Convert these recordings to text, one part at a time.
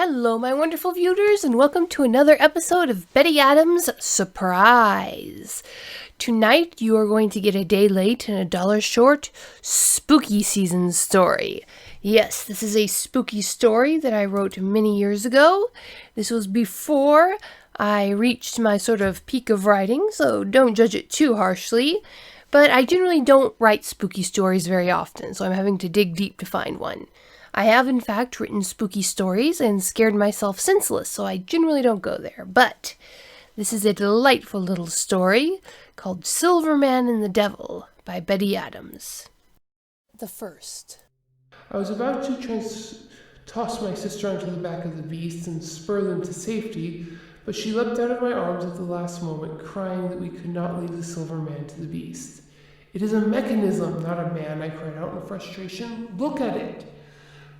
Hello, my wonderful viewers, and welcome to another episode of Betty Adams' Surprise. Tonight, you are going to get a day late and a dollar short spooky season story. Yes, this is a spooky story that I wrote many years ago. This was before I reached my sort of peak of writing, so don't judge it too harshly. But I generally don't write spooky stories very often, so I'm having to dig deep to find one. I have, in fact, written spooky stories and scared myself senseless, so I generally don't go there. But this is a delightful little story called Silverman and the Devil by Betty Adams. The first. I was about to toss my sister onto the back of the beast and spur them to safety, but she leapt out of my arms at the last moment, crying that we could not leave the Silverman to the beast. "It is a mechanism, not a man," I cried out in frustration. "Look at it!"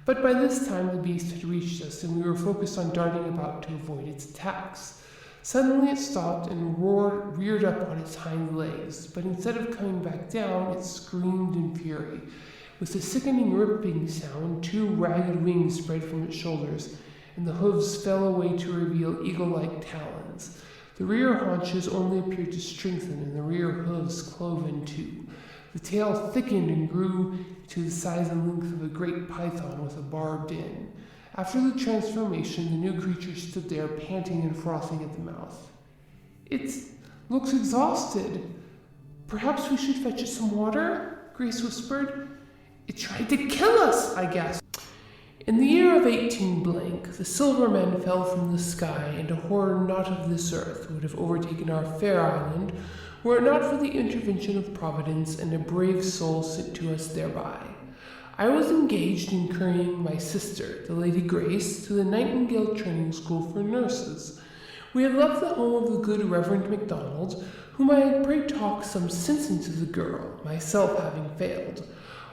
But by this time the beast had reached us, and we were focused on darting about to avoid its attacks. Suddenly it stopped and reared up on its hind legs, but instead of coming back down, it screamed in fury. With a sickening ripping sound, two ragged wings spread from its shoulders, and the hooves fell away to reveal eagle-like talons. The rear haunches only appeared to strengthen, and the rear hooves clove in two. The tail thickened and grew to the size and length of a great python with a barbed end. After the transformation, the new creature stood there, panting and frothing at the mouth. "It looks exhausted. Perhaps we should fetch it some water?" Grace whispered. "It tried to kill us," I gasped. In the year of 18 the Silverman fell from the sky, and a horror not of this earth would have overtaken our fair island, were it not for the intervention of Providence and a brave soul sent to us thereby. I was engaged in carrying my sister, the Lady Grace, to the Nightingale Training School for Nurses. We had left the home of the good Reverend MacDonald, whom I had prayed talk some sense into the girl, myself having failed.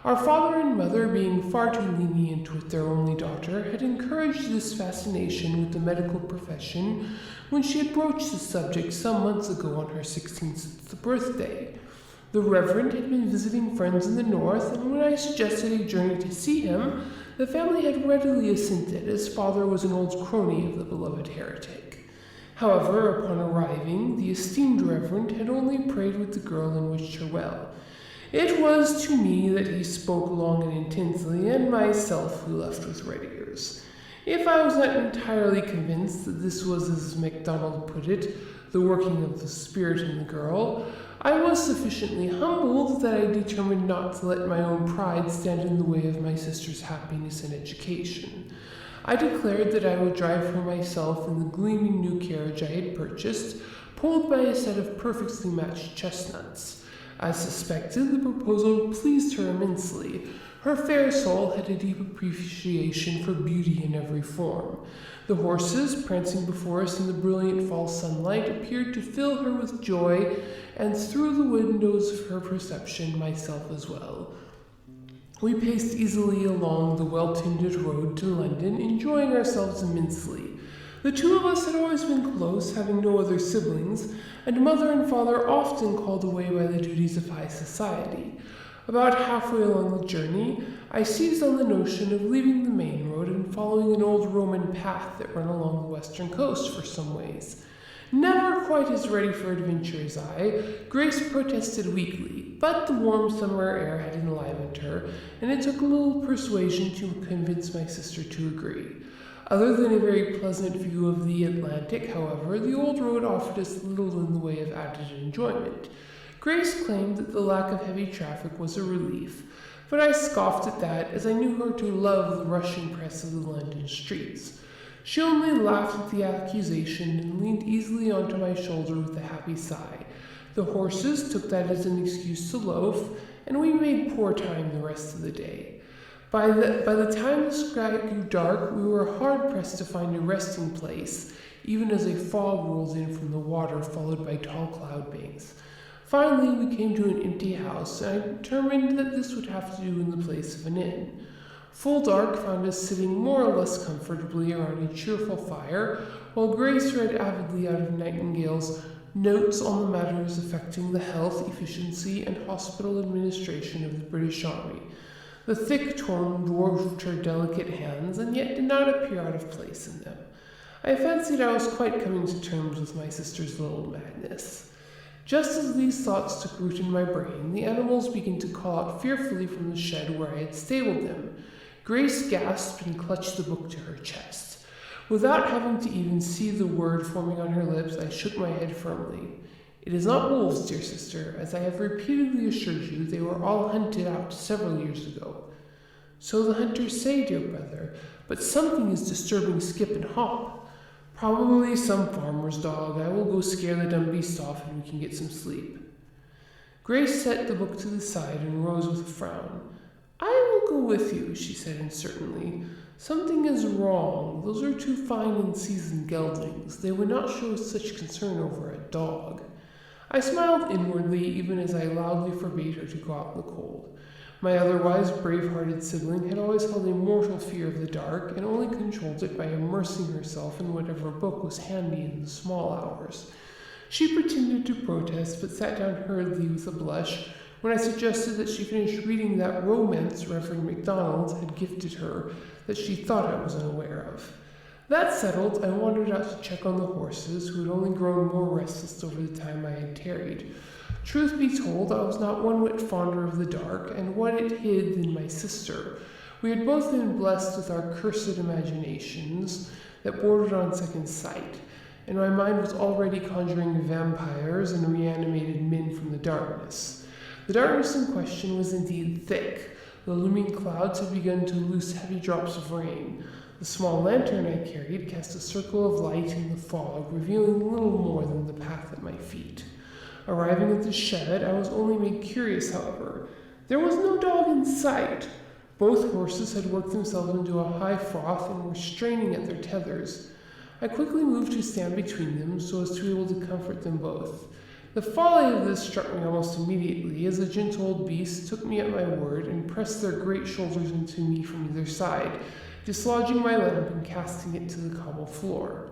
Our father and mother, being far too lenient with their only daughter, had encouraged this fascination with the medical profession when she had broached the subject some months ago on her 16th birthday. The Reverend had been visiting friends in the north, and when I suggested a journey to see him, the family had readily assented, as father was an old crony of the beloved heretic. However, upon arriving, the esteemed Reverend had only prayed with the girl and wished her well. It was to me that he spoke long and intensely, and myself we left with red ears. If I was not entirely convinced that this was, as MacDonald put it, the working of the spirit in the girl, I was sufficiently humbled that I determined not to let my own pride stand in the way of my sister's happiness and education. I declared that I would drive her myself in the gleaming new carriage I had purchased, pulled by a set of perfectly matched chestnuts. As suspected, the proposal pleased her immensely. Her fair soul had a deep appreciation for beauty in every form. The horses, prancing before us in the brilliant fall sunlight, appeared to fill her with joy, and through the windows of her perception, myself as well. We paced easily along the well-tended road to London, enjoying ourselves immensely. The two of us had always been close, having no other siblings, and mother and father often called away by the duties of high society. About halfway along the journey, I seized on the notion of leaving the main road and following an old Roman path that ran along the western coast for some ways. Never quite as ready for adventure as I, Grace protested weakly, but the warm summer air had enlivened her, and it took a little persuasion to convince my sister to agree. Other than a very pleasant view of the Atlantic, however, the old road offered us little in the way of added enjoyment. Grace claimed that the lack of heavy traffic was a relief, but I scoffed at that, as I knew her to love the rushing press of the London streets. She only laughed at the accusation and leaned easily onto my shoulder with a happy sigh. The horses took that as an excuse to loaf, and we made poor time the rest of the day. By the time the sky grew dark, we were hard-pressed to find a resting place, even as a fog rolled in from the water, followed by tall cloud banks. Finally, we came to an empty house, and I determined that this would have to do in the place of an inn. Full dark found us sitting more or less comfortably around a cheerful fire, while Grace read avidly out of Nightingale's Notes on the Matters Affecting the Health, Efficiency, and Hospital Administration of the British Army. The thick tone dwarfed her delicate hands, and yet did not appear out of place in them. I fancied I was quite coming to terms with my sister's little madness. Just as these thoughts took root in my brain, the animals began to call out fearfully from the shed where I had stabled them. Grace gasped and clutched the book to her chest. Without having to even see the word forming on her lips, I shook my head firmly. It is not wolves, dear sister. As I have repeatedly assured you, they were all hunted out several years ago. So the hunters say, dear brother, but something is disturbing Skip and Hop. Probably some farmer's dog. I will go scare the dumb beast off and we can get some sleep. Grace set the book to the side and rose with a frown. I will go with you, she said uncertainly. Something is wrong. Those are two fine and seasoned geldings. They would not show such concern over a dog. I smiled inwardly, even as I loudly forbade her to go out in the cold. My otherwise brave-hearted sibling had always held a mortal fear of the dark, and only controlled it by immersing herself in whatever book was handy in the small hours. She pretended to protest, but sat down hurriedly with a blush when I suggested that she finish reading that romance Reverend MacDonald had gifted her that she thought I was unaware of. That settled, I wandered out to check on the horses, who had only grown more restless over the time I had tarried. Truth be told, I was not one whit fonder of the dark, and what it hid than my sister. We had both been blessed with our cursed imaginations that bordered on second sight, and my mind was already conjuring vampires and reanimated men from the darkness. The darkness in question was indeed thick. The looming clouds had begun to loose heavy drops of rain. The small lantern I carried cast a circle of light in the fog, revealing little more than the path at my feet. Arriving at the shed, I was only made curious, however. There was no dog in sight. Both horses had worked themselves into a high froth and were straining at their tethers. I quickly moved to stand between them so as to be able to comfort them both. The folly of this struck me almost immediately, as the gentle old beasts took me at my word and pressed their great shoulders into me from either side, dislodging my lamp and casting it to the cobble floor.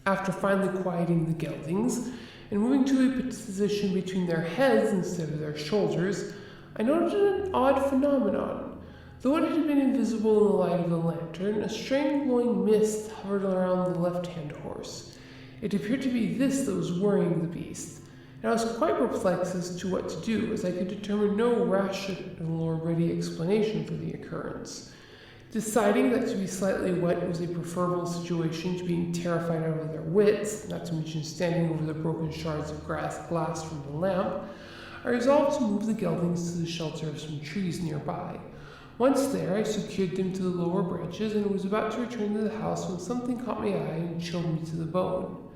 After finally quieting the geldings, and moving to a position between their heads instead of their shoulders, I noted an odd phenomenon. Though it had been invisible in the light of the lantern, a strange glowing mist hovered around the left-hand horse. It appeared to be this that was worrying the beast, and I was quite perplexed as to what to do, as I could determine no rational or ready explanation for the occurrence. Deciding that to be slightly wet was a preferable situation to being terrified out of their wits, not to mention standing over the broken shards of glass from the lamp, I resolved to move the geldings to the shelter of some trees nearby. Once there, I secured them to the lower branches and was about to return to the house when something caught my eye and chilled me to the bone.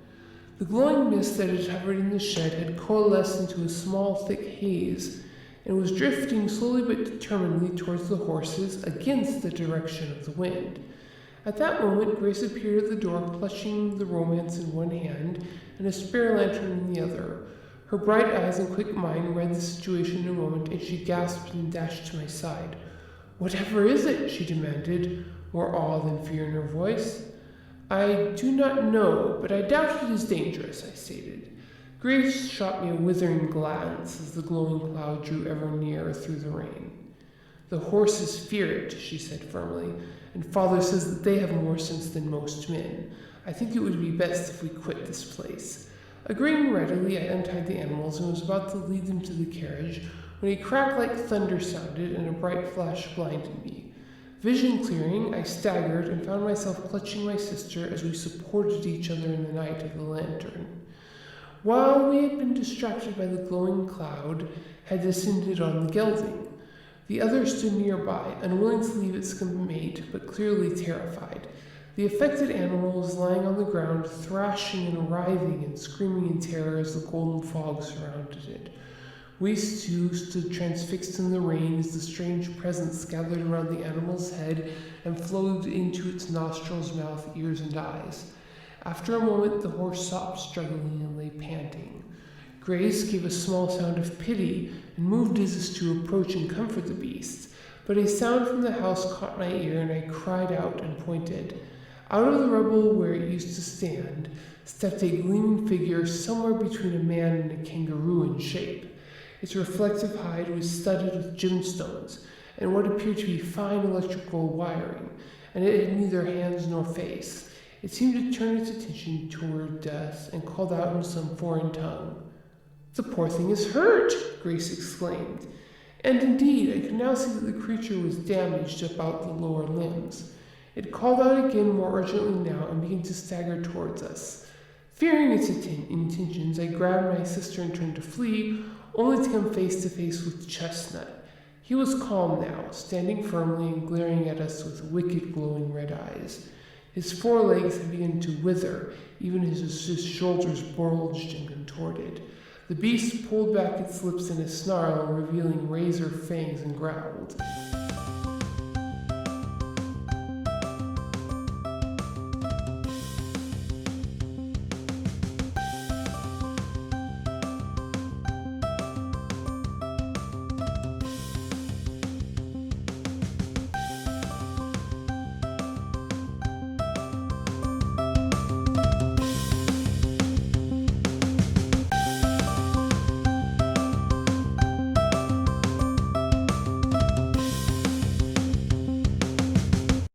The glowing mist that had hovered in the shed had coalesced into a small, thick haze, and was drifting slowly but determinedly towards the horses against the direction of the wind. At that moment, Grace appeared at the door, clutching the romance in one hand and a spare lantern in the other. Her bright eyes and quick mind read the situation in a moment, and she gasped and dashed to my side. "Whatever is it?" she demanded, more awe than fear in her voice. "I do not know, but I doubt it is dangerous," I stated. Grace shot me a withering glance as the glowing cloud drew ever nearer through the rain. "The horses fear it," she said firmly, "and Father says that they have more sense than most men. I think it would be best if we quit this place." Agreeing readily, I untied the animals and was about to lead them to the carriage when a crack like thunder sounded and a bright flash blinded me. Vision clearing, I staggered and found myself clutching my sister as we supported each other in the night of the lantern. While we had been distracted by the glowing cloud, had descended on the gelding. The other stood nearby, unwilling to leave its mate, but clearly terrified. The affected animal was lying on the ground, thrashing and writhing and screaming in terror as the golden fog surrounded it. We two stood transfixed in the rain as the strange presence gathered around the animal's head and flowed into its nostrils, mouth, ears, and eyes. After a moment, the horse stopped struggling and lay panting. Grace gave a small sound of pity and moved as to approach and comfort the beast, but a sound from the house caught my ear and I cried out and pointed. Out of the rubble where it used to stand stepped a gleaming figure somewhere between a man and a kangaroo in shape. Its reflective hide was studded with gemstones, and what appeared to be fine electrical wiring, and it had neither hands nor face. It seemed to turn its attention toward us and called out in some foreign tongue. "The poor thing is hurt!" Grace exclaimed. And indeed, I could now see that the creature was damaged about the lower limbs. It called out again more urgently now and began to stagger towards us. Fearing its intentions, I grabbed my sister and turned to flee, only to come face to face with Chestnut. He was calm now, standing firmly and glaring at us with wicked glowing red eyes. His forelegs had begun to wither, even as his shoulders bulged and contorted. The beast pulled back its lips in a snarl, revealing razor fangs, and growled.